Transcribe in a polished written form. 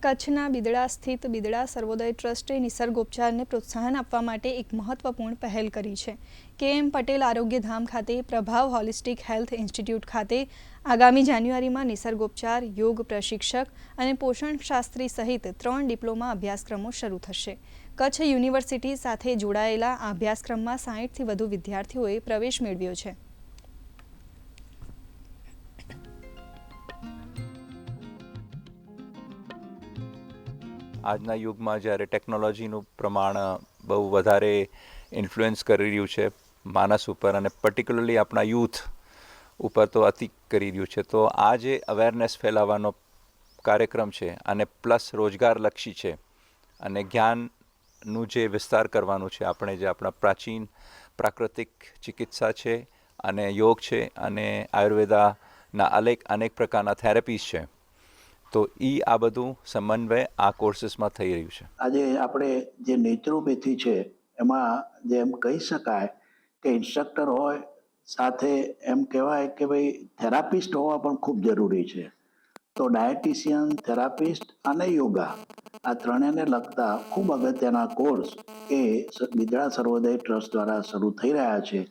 કચ્છના બિદડા સ્થિત બિદડા સર્વોદય ટ્રસ્ટે નિસર્ગોપચારને પ્રોત્સાહન આપવા માટે એક મહત્વપૂર્ણ પહેલ કરી છે. કે.એમ. પટેલ આરોગ્યધામ ખાતે પ્રભાવ હોલિસ્ટિક હેલ્થ ઇન્સ્ટિટ્યૂટ ખાતે આગામી જાન્યુઆરીમાં નિસર્ગોપચાર, યોગ પ્રશિક્ષક અને પોષણશાસ્ત્રી સહિત 3 ડિપ્લોમા અભ્યાસક્રમો શરૂ થશે. કચ્છ યુનિવર્સિટી સાથે જોડાયેલા આ અભ્યાસક્રમમાં 60થી વધુ વિદ્યાર્થીઓએ પ્રવેશ મેળવ્યો છે. આજના યુગમાં જ્યારે ટેકનોલોજીનું પ્રમાણ બહુ વધારે ઇન્ફ્લુઅન્સ કરી રહ્યું છે માણસ ઉપર, અને પર્ટિક્યુલરલી આપણા યુથ ઉપર તો અતિ કરી રહ્યું છે, તો આ જે અવેરનેસ ફેલાવવાનો કાર્યક્રમ છે અને પ્લસ રોજગારલક્ષી છે અને જ્ઞાનનું જે વિસ્તાર કરવાનું છે, આપણે જે આપણા પ્રાચીન પ્રાકૃતિક ચિકિત્સા છે અને યોગ છે અને આયુર્વેદાના અનેક પ્રકારના થેરેપીઝ છે, તો આ બધું સમન્વય આ કોર્સીસમાં થઈ રહ્યું છે. આજે આપણે જે નેચરોપેથી છે એમાં જેમ કહી શકાય કે ઇન્સ્ટ્રક્ટર હોય, સાથે એમ કહેવાય કે ભાઈ થેરાપિસ્ટ હોવા પણ ખૂબ જરૂરી છે. તો ડાયટિશિયન, થેરાપિસ્ટ અને યોગા આ ત્રણેયને લગતા ખૂબ અગત્યના કોર્સ એ બિદડા સર્વોદય ટ્રસ્ટ દ્વારા શરૂ થઈ રહ્યા છે.